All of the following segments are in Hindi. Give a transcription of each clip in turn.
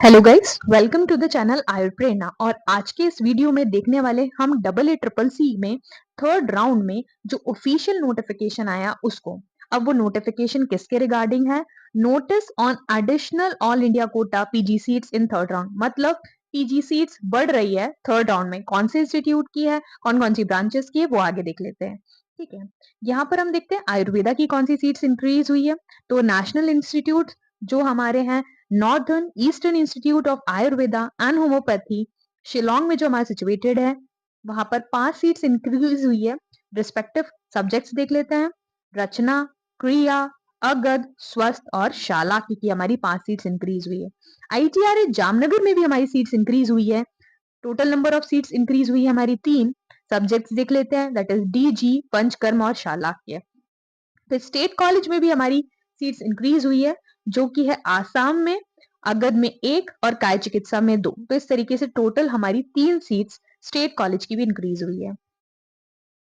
Hello guys, welcome to the channel Ayur Prerna. और आज के इस वीडियो में देखने वाले हम डबल ए ट्रिपल सी में थर्ड राउंड में जो ऑफिशियल नोटिफिकेशन आया उसको। अब वो नोटिफिकेशन किसके रिगार्डिंग है? Notice on additional all India quota PG seats in third round, मतलब पीजी सीट्स बढ़ रही है थर्ड राउंड में। कौन से इंस्टीट्यूट की है, कौन कौन सी ब्रांचेस की है, वो आगे देख लेते हैं। ठीक है, यहाँ पर हम देखते हैं आयुर्वेदा की कौन सी सीट्स इंक्रीज हुई है। तो नेशनल इंस्टीट्यूट जो हमारे हैं, northern eastern institute of Ayurveda and homeopathy Shillong में जो हमारा सिचुएटेड है, वहां पर 5 सीट्स इंक्रीज हुई है। रिस्पेक्टिव सब्जेक्ट्स देख लेते हैं। रचना, क्रिया, अगध, स्वस्थ और शाला की हमारी 5 सीट्स इंक्रीज हुई है। आईटीआर जामनगर में भी हमारी सीट्स इंक्रीज हुई है। Total number of seats increase हुई है हमारी 3। सब्जेक्ट्स देख लेते हैं, दैट इज डीजी, पंचकर्म और शालाक्य। फिर स्टेट कॉलेज में भी हमारी सीट्स इंक्रीज हुई है, जो कि है आसाम में, अगध में 1 और काय चिकित्सा में 2। तो इस तरीके से टोटल हमारी 3 सीट्स स्टेट कॉलेज की भी इंक्रीज हुई है।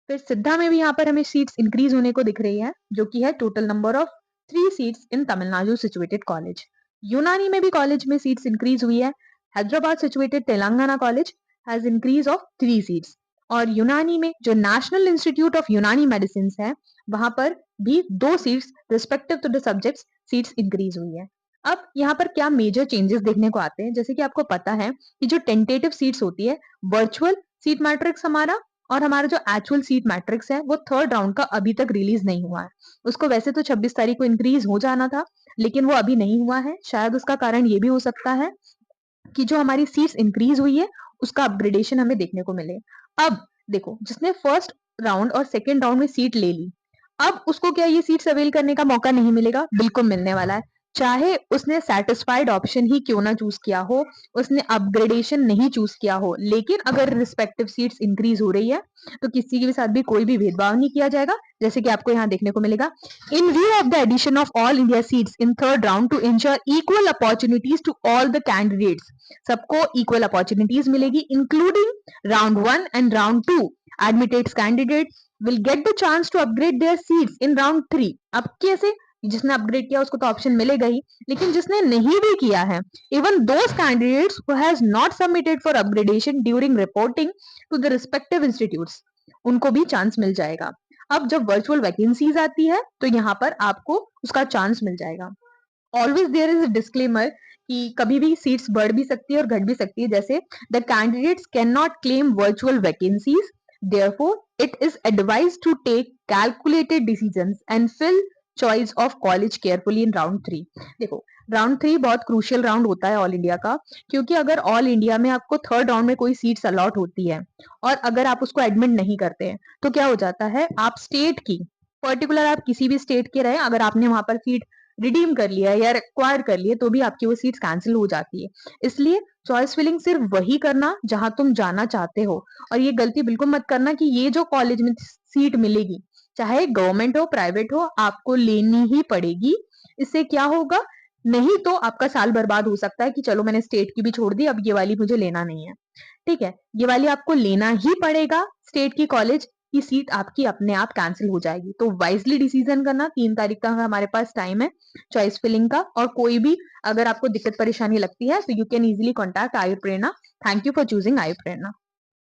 फिर सिद्धा में भी यहाँ पर हमें सीट्स इंक्रीज होने को दिख रही है, जो कि है total number of 3 seats in Tamil Nadu situated college. Unani में भी कॉलेज में सीट्स इंक्रीज हुई है। Hyderabad situated Telangana college has increase of 3 seats. और यूनानी में जो national institute of Unani medicine है, वहां पर भी 2 seats respective to the subjects seats increase हुई है। अब यहाँ पर क्या मेजर चेंजेस देखने को आते हैं, जैसे कि आपको पता है कि जो टेंटेटिव सीट्स होती है, वर्चुअल सीट मैट्रिक्स हमारा और हमारा जो एक्चुअल सीट मैट्रिक्स है, वो थर्ड राउंड का अभी तक रिलीज नहीं हुआ है। उसको वैसे तो 26 तारीख को इंक्रीज हो जाना था, लेकिन वो अभी नहीं हुआ है। शायद उसका कारण ये भी हो सकता है कि जो हमारी सीट्स इंक्रीज हुई है उसका अपग्रेडेशन हमें देखने को मिले। अब देखो, जिसने फर्स्ट राउंड और सेकेंड राउंड में सीट ले ली, अब उसको क्या ये सीट्स अवेल करने का मौका नहीं मिलेगा? बिल्कुल मिलने वाला है। चाहे उसने सेटिस्फाइड ऑप्शन ही क्यों ना चूज किया हो, उसने अपग्रेडेशन नहीं चूज किया हो, लेकिन अगर रिस्पेक्टिव सीट्स इंक्रीज हो रही है तो किसी के साथ भी कोई भी भेदभाव नहीं किया जाएगा। जैसे कि आपको यहाँ देखने को मिलेगा, in view of the addition of all India seats in third round to ensure equal opportunities to all the candidates, सबको इक्वल अपॉर्चुनिटीज मिलेगी including round 1 and round 2। Admitted candidate will get the chance to upgrade their seats in round 3। अब कैसे? जिसने अपग्रेड किया उसको तो ऑप्शन मिलेगा ही, लेकिन जिसने नहीं भी किया है, even those candidates who has not submitted for upgradation during reporting to the respective institutes, उनको भी चांस मिल जाएगा। अब जब वर्चुअल वैकेंसीज आती है तो यहाँ पर आपको उसका चांस मिल जाएगा। Always there is a disclaimer कि कभी भी सीट्स बढ़ भी सकती है और घट भी सकती है। जैसे the candidates can not claim virtual vacancies, therefore it is advised to take calculated decisions and fill choice of college carefully in round 3। देखो, राउंड 3 बहुत क्रूशियल राउंड होता है ऑल इंडिया का, क्योंकि अगर ऑल इंडिया में आपको थर्ड राउंड में कोई सीट्स अलॉट होती है और अगर आप उसको एडमिट नहीं करते हैं, तो क्या हो जाता है, आप स्टेट की, पर्टिकुलर आप किसी भी स्टेट के रहे, अगर आपने वहां पर सीट रिडीम कर लिया है या एक्वायर कर लिया, तो भी आपकी वो सीट्स कैंसिल हो जाती है। इसलिए चॉइस फिलिंग सिर्फ वही करना जहां तुम जाना चाहते हो। और ये गलती बिल्कुल मत करना कि ये जो कॉलेज में सीट मिलेगी, चाहे गवर्नमेंट हो प्राइवेट हो, आपको लेनी ही पड़ेगी। इससे क्या होगा, नहीं तो आपका साल बर्बाद हो सकता है कि चलो मैंने स्टेट की भी छोड़ दी, अब ये वाली मुझे लेना नहीं है। ठीक है, ये वाली आपको लेना ही पड़ेगा। स्टेट की कॉलेज की सीट आपकी अपने आप कैंसिल हो जाएगी। तो वाइजली डिसीजन करना। 3 तारीख का हमारे पास टाइम है चॉइस फिलिंग का। और कोई भी अगर आपको दिक्कत परेशानी लगती है तो you can easily contact Ayur Prerna. Thank you for choosing Ayur Prerna.